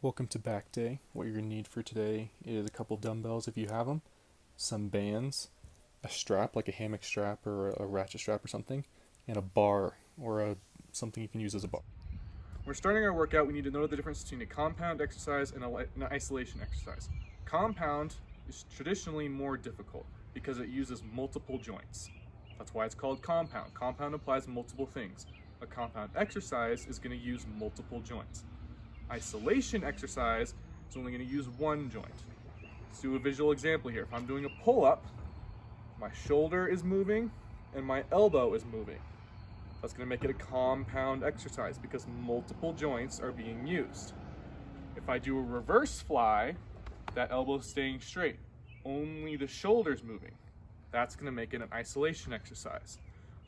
Welcome to back day. What you're going to need for today is a couple dumbbells if you have them, some bands, a strap like a hammock strap or a ratchet strap or something, and a bar or something you can use as a bar. When we're starting our workout, we need to know the difference between a compound exercise and an isolation exercise. Compound is traditionally more difficult because it uses multiple joints. That's why it's called compound. Compound applies multiple things. A compound exercise is going to use multiple joints. Isolation exercise is only going to use one joint. Let's do a visual example here. If I'm doing a pull-up, my shoulder is moving and my elbow is moving. That's going to make it a compound exercise because multiple joints are being used. If I do a reverse fly, that elbow is staying straight. Only the shoulder's moving. That's going to make it an isolation exercise.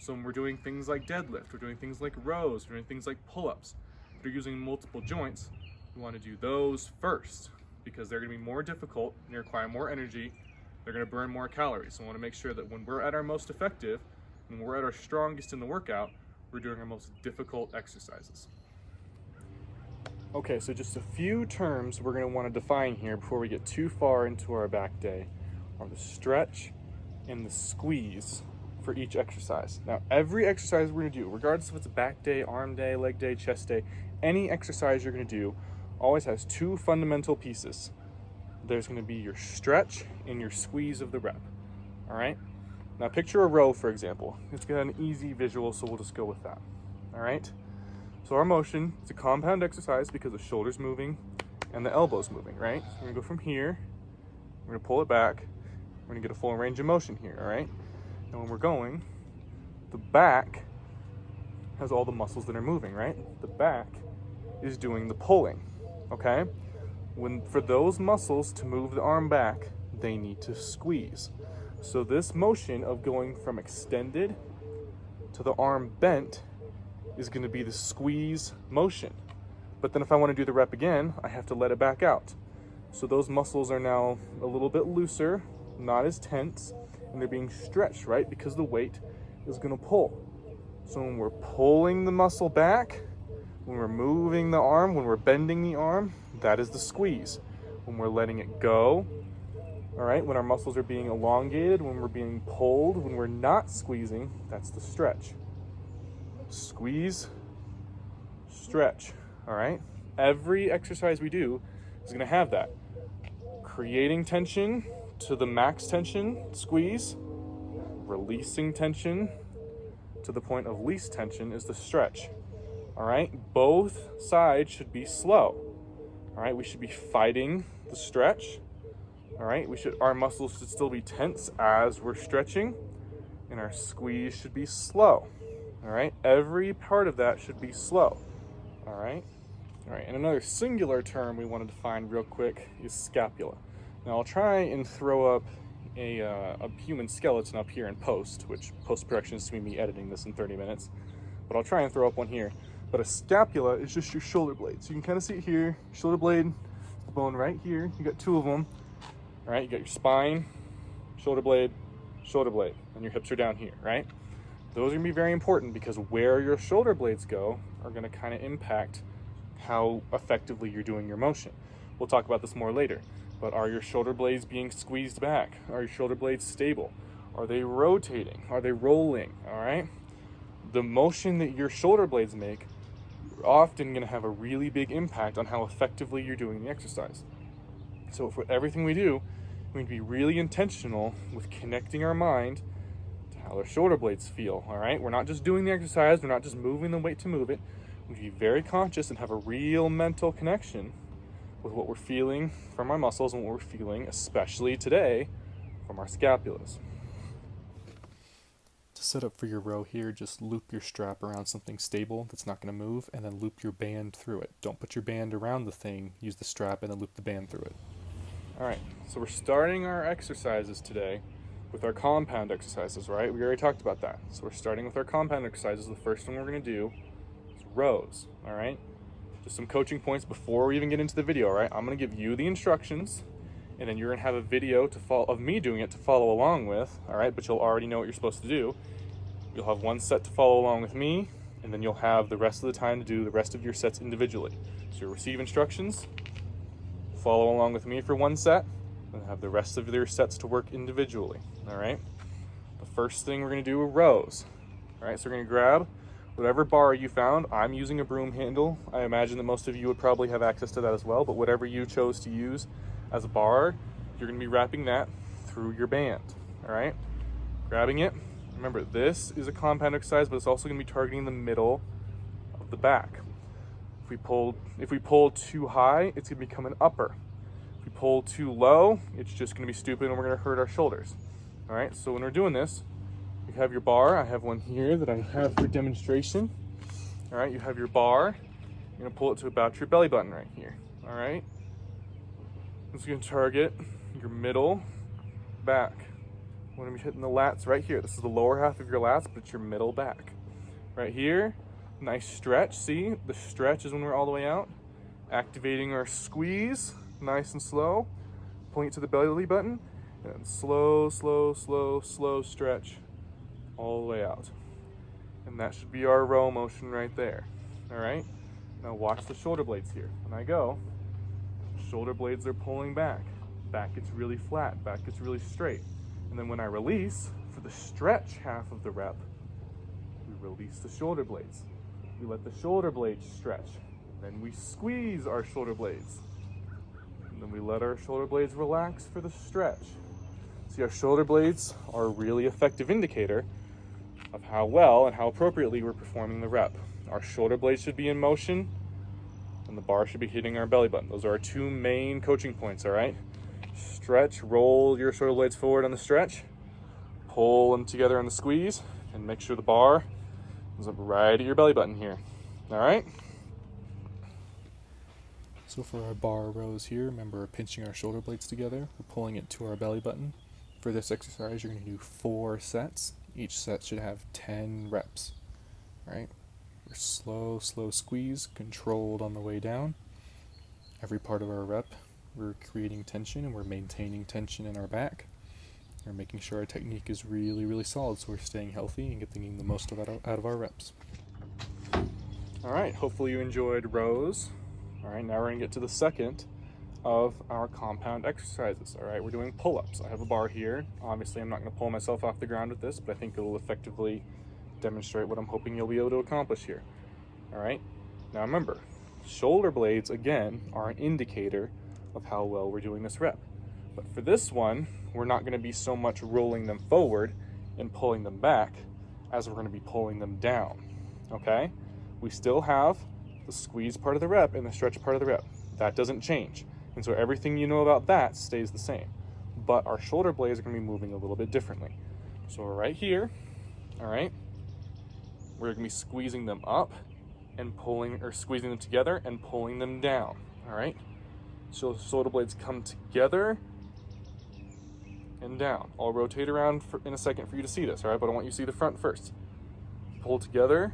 So when we're doing things like deadlift, we're doing things like rows, we're doing things like pull-ups, if you're using multiple joints, we want to do those first because they're going to be more difficult and they require more energy. They're going to burn more calories. So we want to make sure that when we're at our most effective, when we're at our strongest in the workout, we're doing our most difficult exercises. Okay, so just a few terms we're going to want to define here before we get too far into our back day are the stretch and the squeeze for each exercise. Now, every exercise we're going to do, regardless if it's a back day, arm day, leg day, chest day, any exercise you're going to do always has two fundamental pieces. There's going to be your stretch and your squeeze of the rep. All right? Now, picture a row, for example. It's got an easy visual, so we'll just go with that. All right? So our motion is a compound exercise because the shoulder's moving and the elbow's moving, right? So we're going to go from here. We're going to pull it back. We're going to get a full range of motion here, all right? And when we're going, the back has all the muscles that are moving, right? The back is doing the pulling, okay? For those muscles to move the arm back, they need to squeeze. So this motion of going from extended to the arm bent is going to be the squeeze motion. But then if I want to do the rep again, I have to let it back out. So those muscles are now a little bit looser, not as tense, and they're being stretched, right? Because the weight is going to pull. So when we're pulling the muscle back, when we're moving the arm, when we're bending the arm, that is the squeeze. When we're letting it go, all right, when our muscles are being elongated, when we're being pulled, when we're not squeezing, that's the stretch. Squeeze, stretch, all right? Every exercise we do is going to have that. Creating tension to the max tension, squeeze. Releasing tension to the point of least tension is the stretch. All right, both sides should be slow. All right, we should be fighting the stretch. All right, our muscles should still be tense as we're stretching, and our squeeze should be slow. All right, every part of that should be slow. All right, and another singular term we want to define real quick is scapula. Now I'll try and throw up a human skeleton up here in post, which post-production is to me editing this in 30 minutes, but I'll try and throw up one here. But a scapula is just your shoulder blade. So you can kind of see it here, shoulder blade, the bone right here. You got two of them. All right, you got your spine, shoulder blade, and your hips are down here, right? Those are gonna be very important because where your shoulder blades go are gonna kind of impact how effectively you're doing your motion. We'll talk about this more later, but are your shoulder blades being squeezed back? Are your shoulder blades stable? Are they rotating? Are they rolling, all right? The motion that your shoulder blades make are often gonna have a really big impact on how effectively you're doing the exercise. So for everything we do, we need to be really intentional with connecting our mind to how our shoulder blades feel, all right? We're not just doing the exercise, we're not just moving the weight to move it. We need to be very conscious and have a real mental connection with what we're feeling from our muscles and what we're feeling, especially today, from our scapulas. To set up for your row here, just loop your strap around something stable that's not going to move, and then loop your band through it. Don't put your band around the thing, use the strap and then loop the band through it. All right, so we're starting our exercises today with our compound exercises, right? We already talked about that. So we're starting with our compound exercises. The first one we're going to do is rows, all right? Just some coaching points before we even get into the video, all right? I'm going to give you the instructions, and then you're going to have a video of me doing it to follow along with, all right? But you'll already know what you're supposed to do. You'll have one set to follow along with me, and then you'll have the rest of the time to do the rest of your sets individually. So you'll receive instructions, follow along with me for one set, and have the rest of your sets to work individually. All right. The first thing we're going to do are rows. All right. So we're going to grab whatever bar you found. I'm using a broom handle. I imagine that most of you would probably have access to that as well, but whatever you chose to use as a bar, you're going to be wrapping that through your band. All right. Grabbing it. Remember, this is a compound exercise, but it's also going to be targeting the middle of the back. If we pull too high, it's going to become an upper. If we pull too low, it's just going to be stupid and we're going to hurt our shoulders. All right, so when we're doing this, you have your bar. I have one here that I have for demonstration. All right, you have your bar. You're going to pull it to about your belly button right here. All right, it's going to target your middle back. We're going to be hitting the lats right here. This is the lower half of your lats, but it's your middle back. Right here, nice stretch. See, the stretch is when we're all the way out. Activating our squeeze, nice and slow. Pulling it to the belly button, and slow, slow, slow, slow stretch all the way out. And that should be our row motion right there. All right, now watch the shoulder blades here. When I go, shoulder blades are pulling back. Back gets really flat, back gets really straight. And then when I release, for the stretch half of the rep, we release the shoulder blades. We let the shoulder blades stretch. Then we squeeze our shoulder blades. And then we let our shoulder blades relax for the stretch. See, our shoulder blades are a really effective indicator of how well and how appropriately we're performing the rep. Our shoulder blades should be in motion, and the bar should be hitting our belly button. Those are our two main coaching points, all right? Stretch, roll your shoulder blades forward on the stretch, pull them together on the squeeze, and make sure the bar is up right at your belly button here. All right? So for our bar rows here, remember we're pinching our shoulder blades together, we're pulling it to our belly button. For this exercise, you're going to do 4 sets. Each set should have 10 reps. All right? We're slow, slow squeeze, controlled on the way down. Every part of our rep, we're creating tension and we're maintaining tension in our back. We're making sure our technique is really, really solid so we're staying healthy and getting the most of it out of our reps. All right, hopefully you enjoyed rows. All right, now we're gonna get to the second of our compound exercises. All right, we're doing pull-ups. I have a bar here. Obviously, I'm not gonna pull myself off the ground with this, but I think it'll effectively demonstrate what I'm hoping you'll be able to accomplish here. All right, now remember, shoulder blades, again, are an indicator of how well we're doing this rep. But for this one, we're not going to be so much rolling them forward and pulling them back as we're going to be pulling them down, okay? We still have the squeeze part of the rep and the stretch part of the rep. That doesn't change. And so everything you know about that stays the same. But our shoulder blades are going to be moving a little bit differently. So we're right here, all right? We're going to be squeezing them up and pulling, or squeezing them together and pulling them down, all right? So shoulder blades come together and down. I'll rotate around in a second for you to see this, all right? But I want you to see the front first. Pull together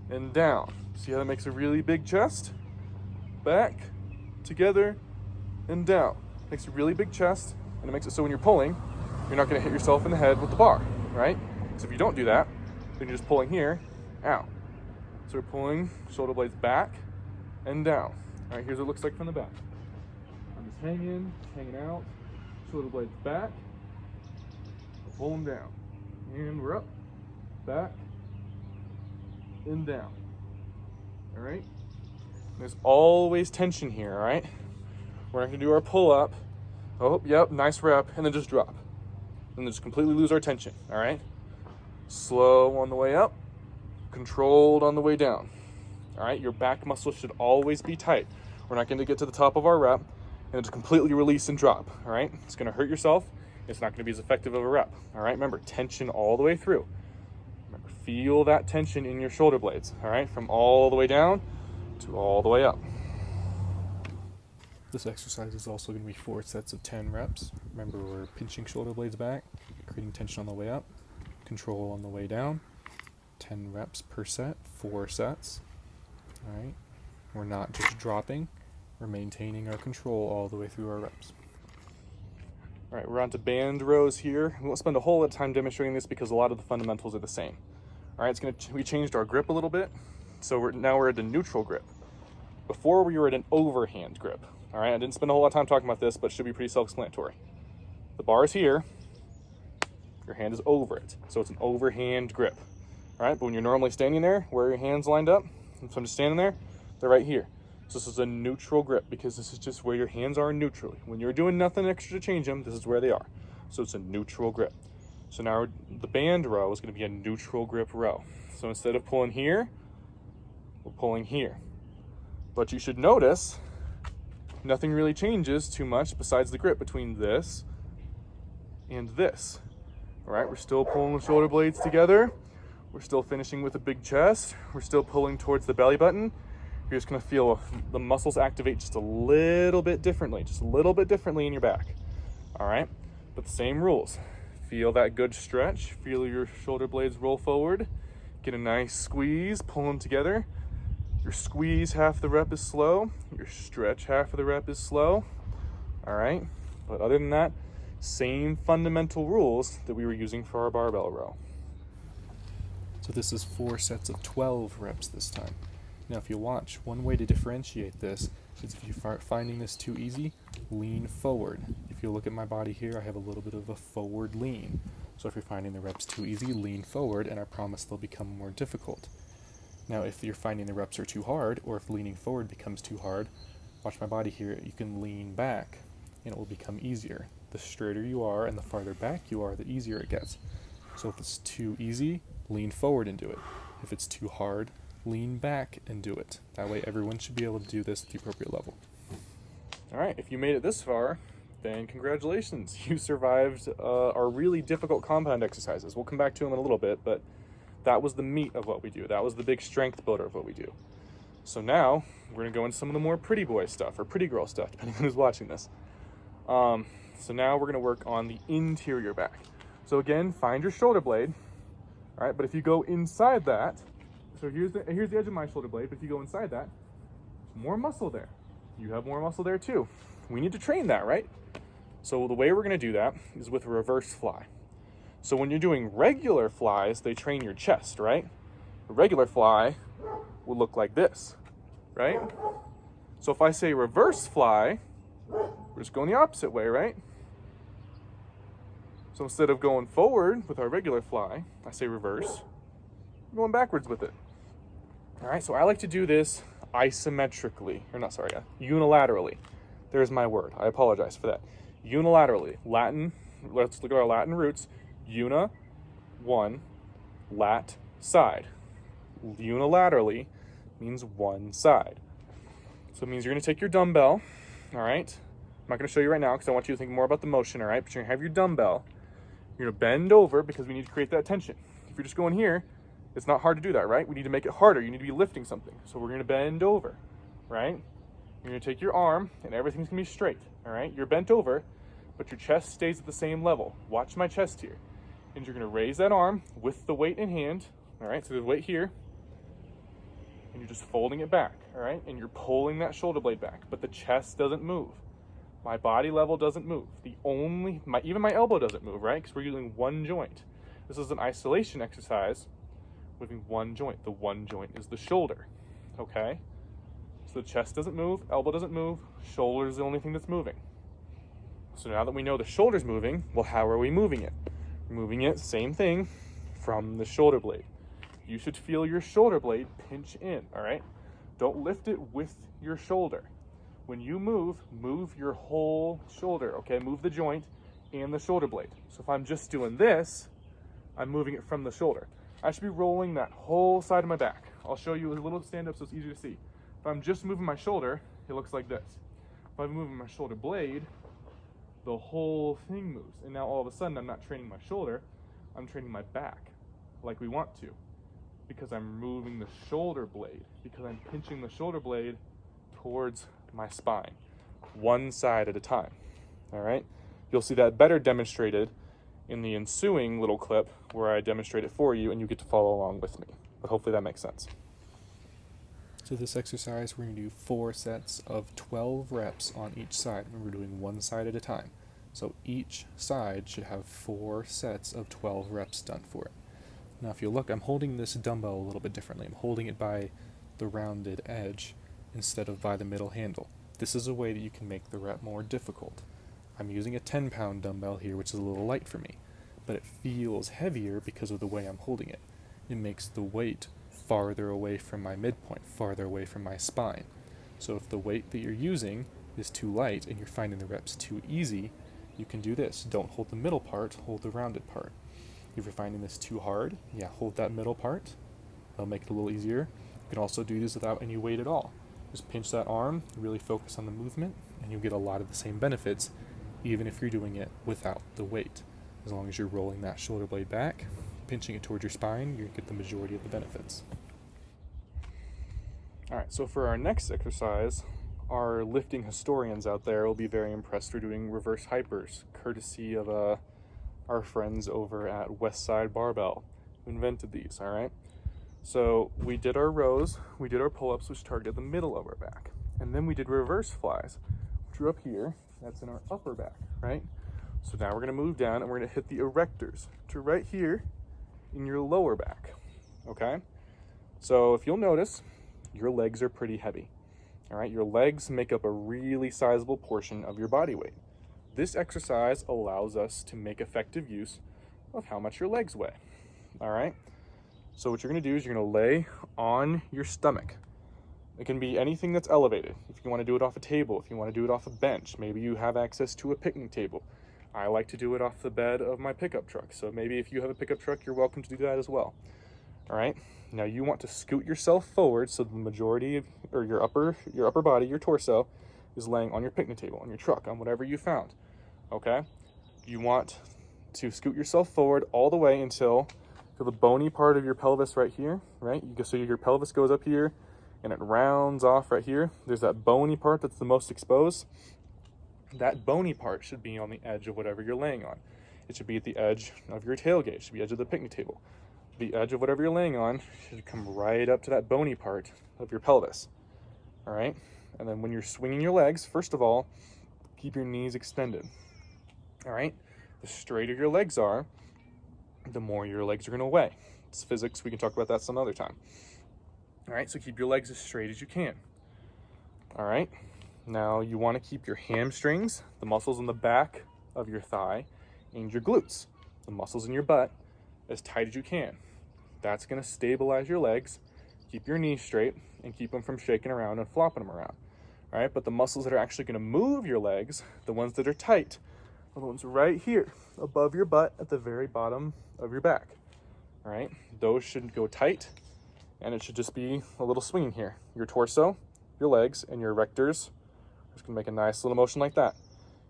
and down. See how that makes a really big chest? Back, together, and down. Makes a really big chest, and it makes it so when you're pulling, you're not gonna hit yourself in the head with the bar, right? So if you don't do that, then you're just pulling here, out. So we're pulling shoulder blades back and down. All right, here's what it looks like from the back. I'm just hanging out, shoulder blades back, pull them down, and we're up, back, and down. All right? There's always tension here, all right? We're not gonna do our pull up. Oh, yep, nice rep, and then just drop. And then just completely lose our tension, all right? Slow on the way up, controlled on the way down. All right, your back muscles should always be tight. We're not gonna get to the top of our rep and just completely release and drop, all right? It's gonna hurt yourself. It's not gonna be as effective of a rep, all right? Remember, tension all the way through. Remember, feel that tension in your shoulder blades, all right? From all the way down to all the way up. This exercise is also going to be 4 sets of 10 reps. Remember, we're pinching shoulder blades back, creating tension on the way up, control on the way down. 10 reps per set, 4 sets. All right. We're not just dropping, we're maintaining our control all the way through our reps. All right, we're on to band rows here. We won't spend a whole lot of time demonstrating this because a lot of the fundamentals are the same. All right, we changed our grip a little bit. So now we're at a neutral grip. Before we were at an overhand grip. All right, I didn't spend a whole lot of time talking about this, but it should be pretty self-explanatory. The bar is here, your hand is over it, so it's an overhand grip. All right, but when you're normally standing there, where are your hands lined up? So I'm just standing there, they're right here. So this is a neutral grip because this is just where your hands are neutrally. When you're doing nothing extra to change them, this is where they are. So it's a neutral grip. So now the band row is going to be a neutral grip row. So instead of pulling here, we're pulling here. But you should notice nothing really changes too much besides the grip between this and this. All right, we're still pulling the shoulder blades together. We're still finishing with a big chest. We're still pulling towards the belly button. You're just gonna feel the muscles activate just a little bit differently in your back. All right, but the same rules. Feel that good stretch. Feel your shoulder blades roll forward. Get a nice squeeze, pull them together. Your squeeze half the rep is slow. Your stretch half of the rep is slow. All right, but other than that, same fundamental rules that we were using for our barbell row. So this is 4 sets of 12 reps this time. Now if you watch, one way to differentiate this is if you start finding this too easy, lean forward. If you look at my body here, I have a little bit of a forward lean. So if you're finding the reps too easy, lean forward, and I promise they'll become more difficult. Now if you're finding the reps are too hard, or if leaning forward becomes too hard, watch my body here, you can lean back, and it will become easier. The straighter you are and the farther back you are, the easier it gets. So if it's too easy, lean forward and do it. If it's too hard, lean back and do it. That way everyone should be able to do this at the appropriate level. All right, if you made it this far, then congratulations. You survived our really difficult compound exercises. We'll come back to them in a little bit, but that was the meat of what we do. That was the big strength builder of what we do. So now we're gonna go into some of the more pretty boy stuff, or pretty girl stuff, depending on who's watching this. So now we're gonna work on the interior back. So again, find your shoulder blade, all right? But if you go inside that, so here's the edge of my shoulder blade, but if you go inside that, more muscle there. You have more muscle there too. We need to train that, right? So the way we're gonna do that is with a reverse fly. So when you're doing regular flies, they train your chest, right? A regular fly will look like this, right? So if I say reverse fly, we're just going the opposite way, right? So instead of going forward with our regular fly, I say reverse, I'm going backwards with it. All right, so I like to do this isometrically, unilaterally. There's my word, I apologize for that. Unilaterally, Latin, let's look at our Latin roots. Una, one, lat, side. Unilaterally means one side. So it means you're gonna take your dumbbell, all right? I'm not gonna show you right now because I want you to think more about the motion, all right? But you're gonna have your dumbbell. You're gonna bend over because we need to create that tension. If you're just going here, it's not hard to do that, right? We need to make it harder. You need to be lifting something. So we're gonna bend over, right? You're gonna take your arm and everything's gonna be straight, all right? You're bent over, but your chest stays at the same level. Watch my chest here. And you're gonna raise that arm with the weight in hand, all right? So there's weight here, and you're just folding it back, all right? And you're pulling that shoulder blade back, but the chest doesn't move. My body level doesn't move. Even my elbow doesn't move, right? Because we're using one joint. This is an isolation exercise, moving one joint. The one joint is the shoulder, okay? So the chest doesn't move, elbow doesn't move, shoulder is the only thing that's moving. So now that we know the shoulder's moving, well, how are we moving it? We're moving it, same thing, from the shoulder blade. You should feel your shoulder blade pinch in, all right? Don't lift it with your shoulder. When you move your whole shoulder, okay? Move the joint and the shoulder blade. So if I'm just doing this, I'm moving it from the shoulder. I should be rolling that whole side of my back. I'll show you a little stand up so it's easier to see. If I'm just moving my shoulder, it looks like this. If I'm moving my shoulder blade, the whole thing moves. And now all of a sudden, I'm not training my shoulder, I'm training my back like we want to. Because I'm moving the shoulder blade, because I'm pinching the shoulder blade towards my spine, one side at a time, all right? You'll see that better demonstrated in the ensuing little clip where I demonstrate it for you and you get to follow along with me. But hopefully that makes sense. So this exercise, we're going to do 4 sets of 12 reps on each side. Remember, we're doing one side at a time. So each side should have 4 sets of 12 reps done for it. Now if you look, I'm holding this dumbbell a little bit differently. I'm holding it by the rounded edge instead of by the middle handle. This is a way that you can make the rep more difficult. I'm using a 10-pound dumbbell here, which is a little light for me, but it feels heavier because of the way I'm holding it. It makes the weight farther away from my midpoint, farther away from my spine. So if the weight that you're using is too light and you're finding the reps too easy, you can do this. Don't hold the middle part, hold the rounded part. If you're finding this too hard, hold that middle part. That'll make it a little easier. You can also do this without any weight at all. Just pinch that arm, really focus on the movement, and you'll get a lot of the same benefits, even if you're doing it without the weight. As long as you're rolling that shoulder blade back, pinching it towards your spine, you're going to get the majority of the benefits. All right, so for our next exercise, our lifting historians out there will be very impressed. We're doing reverse hypers, courtesy of our friends over at Westside Barbell, who invented these, all right? So we did our rows, we did our pull-ups, which targeted the middle of our back. And then we did reverse flies, which are up here. That's in our upper back, right? So now we're gonna move down and we're gonna hit the erectors, which are right here in your lower back, okay? So if you'll notice, your legs are pretty heavy, all right? Your legs make up a really sizable portion of your body weight. This exercise allows us to make effective use of how much your legs weigh, all right? So what you're gonna do is you're gonna lay on your stomach. It can be anything that's elevated. If you wanna do it off a table, if you wanna do it off a bench, maybe you have access to a picnic table. I like to do it off the bed of my pickup truck. So maybe if you have a pickup truck, you're welcome to do that as well. All right, now you want to scoot yourself forward so the majority of, or your upper body, your torso, is laying on your picnic table, on your truck, on whatever you found, okay? You want to scoot yourself forward all the way until the bony part of your pelvis right here, right? So your pelvis goes up here and it rounds off right here. There's that bony part that's the most exposed. That bony part should be on the edge of whatever you're laying on. It should be at the edge of your tailgate. It should be edge of the picnic table. The edge of whatever you're laying on should come right up to that bony part of your pelvis, all right? And then when you're swinging your legs, first of all, keep your knees extended, all right? The straighter your legs are, the more your legs are gonna weigh. It's physics, we can talk about that some other time. All right, so keep your legs as straight as you can. All right, now you wanna keep your hamstrings, the muscles in the back of your thigh, and your glutes, the muscles in your butt, as tight as you can. That's gonna stabilize your legs, keep your knees straight, and keep them from shaking around and flopping them around. All right, but the muscles that are actually gonna move your legs, the ones that are tight, are the ones right here, above your butt at the very bottom of your back. All right, those should go tight, and it should just be a little swinging here. Your torso, your legs, and your erectors are just gonna make a nice little motion like that.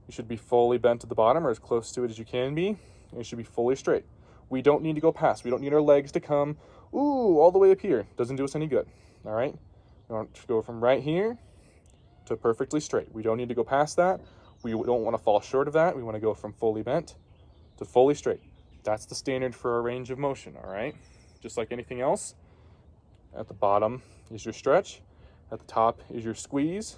You should be fully bent at the bottom or as close to it as you can be, and you should be fully straight. We don't need to go past. We don't need our legs to come, all the way up here. Doesn't do us any good, all right? We want to go from right here to perfectly straight. We don't need to go past that. We don't want to fall short of that. We want to go from fully bent to fully straight. That's the standard for our range of motion, all right? Just like anything else, at the bottom is your stretch. At the top is your squeeze.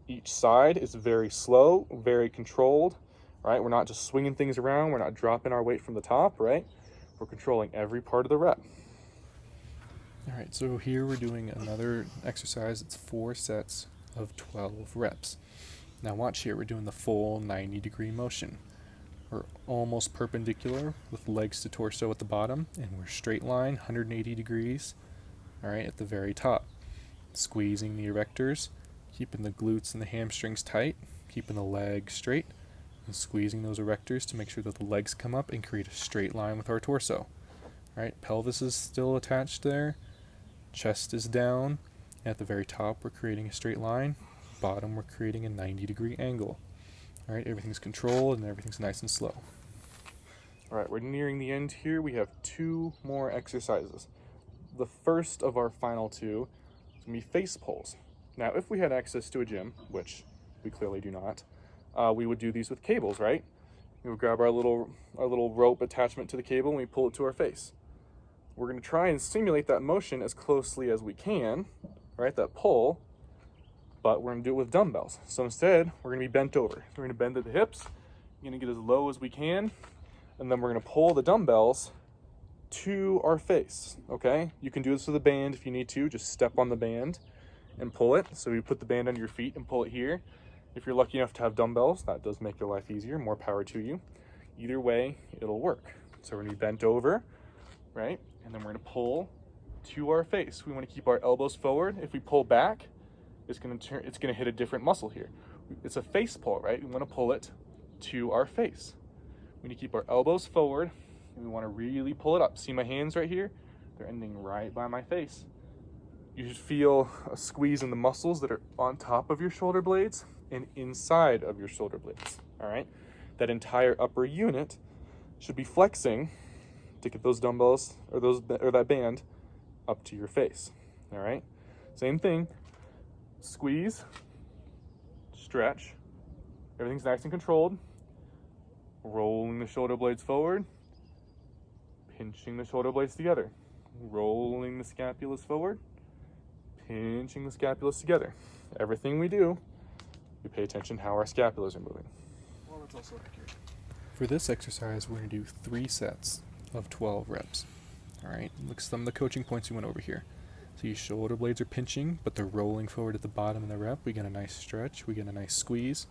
Each side is very slow, very controlled, right? We're not just swinging things around. We're not dropping our weight from the top, right? We're controlling every part of the rep. All right, so here we're doing another exercise. It's 4 sets of 12 reps. Now watch here, we're doing the full 90-degree motion. We're almost perpendicular with legs to torso at the bottom, and we're straight line, 180 degrees, all right, at the very top. Squeezing the erectors, keeping the glutes and the hamstrings tight, keeping the legs straight, and squeezing those erectors to make sure that the legs come up and create a straight line with our torso. All right, pelvis is still attached there, chest is down, and at the very top we're creating a straight line, bottom we're creating a 90-degree angle. All right, everything's controlled and everything's nice and slow. All right, we're nearing the end here. We have 2 more exercises. The first of our final 2 is gonna be face pulls. Now, if we had access to a gym, which we clearly do not, we would do these with cables, right? We would grab our little rope attachment to the cable and we pull it to our face. We're gonna try and simulate that motion as closely as we can, right, that pull, but we're gonna do it with dumbbells. So instead, we're gonna be bent over. We're gonna bend at the hips, we're gonna get as low as we can, and then we're gonna pull the dumbbells to our face, okay? You can do this with a band if you need to, just step on the band and pull it. So you put the band under your feet and pull it here. If you're lucky enough to have dumbbells, that does make your life easier. More power to you. Either way, it'll work. So we're gonna be bent over, right? And then we're gonna pull to our face. We wanna keep our elbows forward. If we pull back, it's gonna hit a different muscle here. It's a face pull, right? We wanna pull it to our face. We need to keep our elbows forward, and we wanna really pull it up. See my hands right here? They're ending right by my face. You should feel a squeeze in the muscles that are on top of your shoulder blades and inside of your shoulder blades, all right? That entire upper unit should be flexing to get those dumbbells or that band up to your face, all right? Same thing, squeeze, stretch, everything's nice and controlled, rolling the shoulder blades forward, pinching the shoulder blades together, rolling the scapulas forward, pinching the scapulas together. Everything we do, we pay attention how our scapulas are moving. Well, that's also accurate. For this exercise, we're going to do 3 sets of 12 reps. All right, look some of the coaching points we went over here. So your shoulder blades are pinching, but they're rolling forward at the bottom of the rep. We get a nice stretch, we get a nice squeeze.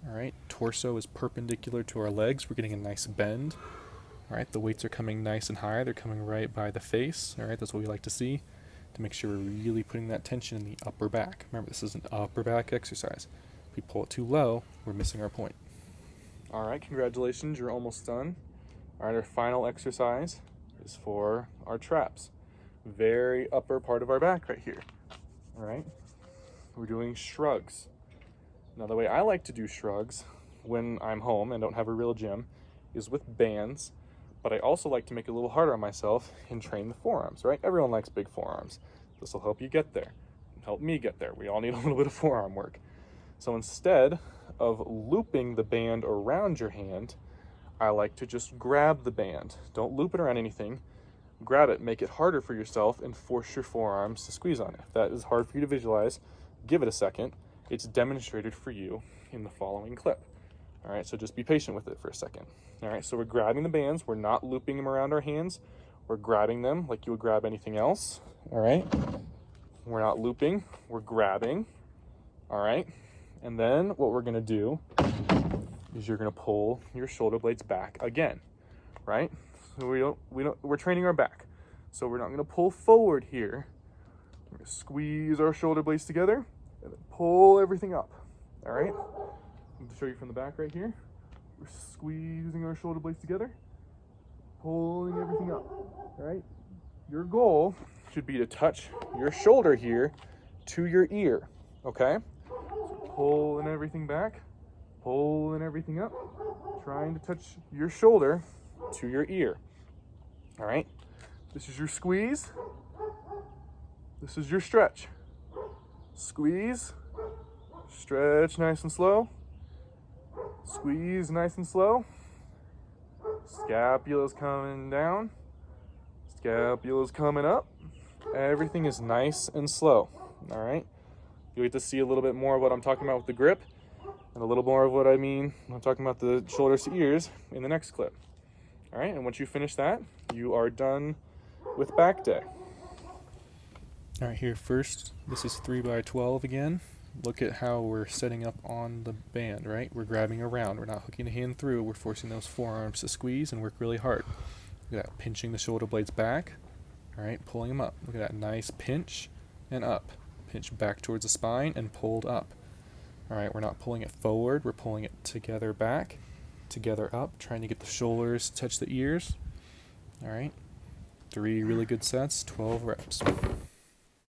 All right, torso is perpendicular to our legs. We're getting a nice bend. All right, the weights are coming nice and high. They're coming right by the face. All right, that's what we like to see to make sure we're really putting that tension in the upper back. Remember, this is an upper back exercise. If we pull it too low, we're missing our point. All right, congratulations, you're almost done. All right, our final exercise is for our traps. Very upper part of our back right here. All right, we're doing shrugs. Now, the way I like to do shrugs when I'm home and don't have a real gym is with bands, but I also like to make it a little harder on myself and train the forearms, right? Everyone likes big forearms. This will help you get there, help me get there. We all need a little bit of forearm work. So instead of looping the band around your hand, I like to just grab the band. Don't loop it around anything. Grab it, make it harder for yourself, and force your forearms to squeeze on it. If that is hard for you to visualize, give it a second. It's demonstrated for you in the following clip. All right, so just be patient with it for a second. All right, so we're grabbing the bands. We're not looping them around our hands. We're grabbing them like you would grab anything else. All right, we're not looping, we're grabbing. All right, and then what we're gonna do is you're gonna pull your shoulder blades back again, right? So we're training our back. So we're not gonna pull forward here. We're gonna squeeze our shoulder blades together and then pull everything up, all right? I'm gonna show you from the back right here. We're squeezing our shoulder blades together, pulling everything up, all right? Your goal should be to touch your shoulder here to your ear, okay? So pulling everything back, pulling everything up, trying to touch your shoulder to your ear, all right? This is your squeeze. This is your stretch. Squeeze, stretch nice and slow. Squeeze nice and slow. Scapula's coming down. Scapula's coming up. Everything is nice and slow, all right? You get to see a little bit more of what I'm talking about with the grip and a little more of what I mean when I'm talking about the shoulders to ears in the next clip. All right, and once you finish that, you are done with back day. All right, here first, this is 3x12 again. Look at how we're setting up on the band, right? We're grabbing around. We're not hooking the hand through. We're forcing those forearms to squeeze and work really hard. Look at that, pinching the shoulder blades back. All right, pulling them up. Look at that nice pinch and up. Pinch back towards the spine and pulled up. All right, we're not pulling it forward. We're pulling it together back, together up, trying to get the shoulders touch the ears. All right, 3 really good sets, 12 reps.